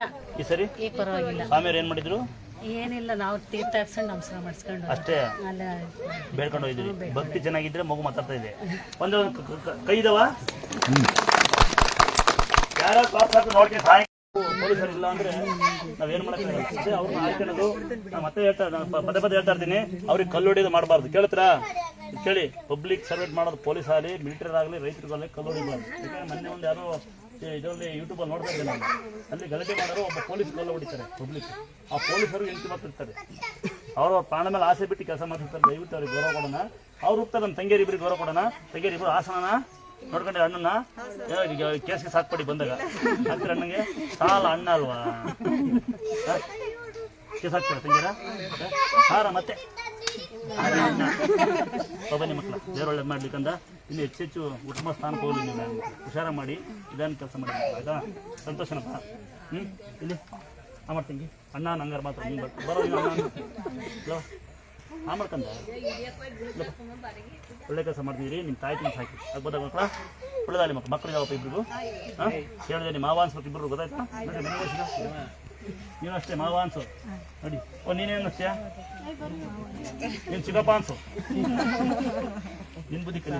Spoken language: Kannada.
ಈ ಸರಿ ಈಗ ಪರವಾಗಿಲ್ಲ. ಸ್ವಾಮಿಯವ್ರು ಏನ್ ಮಾಡಿದ್ರು? ಏನಿಲ್ಲ, ನಾವು ತೀರ್ಥ ಹಾಕ್ಸ್ಕೊಂಡು ನಮಸ್ಕಾರ ಮಾಡಿಸ್ಕೊಂಡು ಅಷ್ಟೇ ಅಲ್ಲ ಬೇಡ್ಕೊಂಡು ಹೋಗಿದ್ರಿ. ಭಕ್ತಿ ಚೆನ್ನಾಗಿದ್ರೆ ಮಗು ಮಾತಾಡ್ತಾ ಇದೆ. ಒಂದು ಕೈ ಇದಾವ ಯಾರೋ ನೋಡ್ತೀನಿ ಸಾಯಂ ಪೊಲೀಸರು ಇಲ್ಲ ಅಂದ್ರೆ ನಾವೇನ್ ಮಾಡಕ್ಕಾಗಲ್ಲ. ಅವ್ರನ್ನ ಆಯ್ಕೊಳ್ಳೋದು. ನಾ ಮತ್ತೆ ಪದೇ ಹೇಳ್ತಾ ಇರ್ತೀನಿ, ಅವ್ರಿಗೆ ಕಲ್ಲು ಹೊಡಿಯೋದು ಮಾಡಬಾರ್ದು. ಕೇಳ್ತೀರಾ? ಕೇಳಿ, ಪಬ್ಲಿಕ್ ಸರ್ವೆಂಟ್ ಮಾಡೋದು ಪೊಲೀಸ್ ಆಗಲಿ, ಮಿಲಿಟರಿ ಆಗಲಿ, ರೈತರಿಗಾಗಲಿ ಕಲ್ಲು ಹೊಡಿಬಾರ್ದು. ಯಾಕಂದ್ರೆ ಮೊನ್ನೆ ಒಂದು ಯಾರೋ ಇದರಲ್ಲಿ ಯೂಟ್ಯೂಬಲ್ಲಿ ನೋಡ್ತಾ ಇದ್ದೆ ನಾನು. ಅಲ್ಲಿ ಗಲಾಟೆ ಮಾಡೋರು ಒಬ್ಬ ಪೊಲೀಸ್ ಕಲ್ಲು ಹೊಡಿತಾರೆ ಪಬ್ಲಿಕ್. ಆ ಪೊಲೀಸರು ಹೆಂಡತಿ ಮಾತಾಡ್ತಾರೆ. ಅವ್ರ ಪ್ರಾಣ ಮೇಲೆ ಆಸೆ ಬಿಟ್ಟು ಕೆಲಸ ಮಾಡ್ತಿರ್ತಾರೆ. ದಯವಿಟ್ಟು ಅವ್ರಿಗೆ ಗೌರವ ಕೊಡೋಣ. ಅವ್ರು ಹೋಗ್ತಾರೆ, ನಮ್ಮ ತಂಗಿಯರಿ ಇಬ್ಬರಿಗೆ ಗೌರವ ಕೊಡೋಣ. ತಂಗಿಯರಿ ಇಬ್ಬರು ಆಸನ ನೋಡ್ಕೊಂಡ್ರೆ ಅಣ್ಣನ ಕೇಸ್ಗೆ ಸಾಕ್ಪಡಿ ಬಂದಾಗ ಹಾಕ್ತಾರೆ. ಅಣ್ಣಗೆ ಸಾಲ ಅಣ್ಣ ಅಲ್ವಾ? ಕೇಸ್ ಹಾಕ್ತಾರೆ ತಂಗಿಯರ ಹಾರ ಮತ್ತೆ ಬನ್ನಿ ಮಕ್ಕಳ, ದೇವ್ರ ಒಳ್ಳೇದು ಮಾಡ್ಲಿಕ್ಕಂದ ಇನ್ನು ಹೆಚ್ಚೆಚ್ಚು ಉತ್ತಮ ಸ್ಥಾನಕ್ಕೆ ಹೋಗಲಿ. ನೀವು ಹುಷಾರ ಮಾಡಿ ಇದಾನ ಕೆಲಸ ಮಾಡಿ ಆಯ್ತಾ? ಸಂತೋಷನಪ್ಪ. ಇಲ್ಲಿ ಮಾಡ್ತೀನಿ ಅಣ್ಣ ನಂಗಾರ ಮಾತ್ರ ನೀನು ಬರೋ ಅಣ್ಣ ಮಾಡ್ಕಂದ ಒಳ್ಳೆ ಕೆಲಸ ಮಾಡ್ತಿದ್ದೀರಿ. ನಿಮ್ಮ ತಾಯಿ ತಿನ್ನಿಸಿ ಹಾಕಿ ಆಗ್ಬೋದಾಗ ಮಕ್ಕಳ ಒಳ್ಳೆದಾಗಲಿ. ಮಕ್ಕಳು ಯಾವಪ್ಪ ಇಬ್ಬರಿಗೂ ಹೇಳಿದೆ. ನಿಮ್ಮ ಮಾವ ಅನ್ಸ್ಬೇಕು ಇಬ್ಬರು, ಗೊತ್ತಾಯ್ತಾ? ನೋಡಿ ಮನೆ ವಯಸ್ಸಿನ ನೀನು ಅಷ್ಟೇ ಮಾವ ಅನ್ಸು. ನೋಡಿ ನೀನೇನು ಅಷ್ಟೇ ನೀನು ಚಿಕ್ಕಪ್ಪ ಅನ್ಸು. ನಿನ್ನ ಬುದ್ಧಿ ಕಲಿ.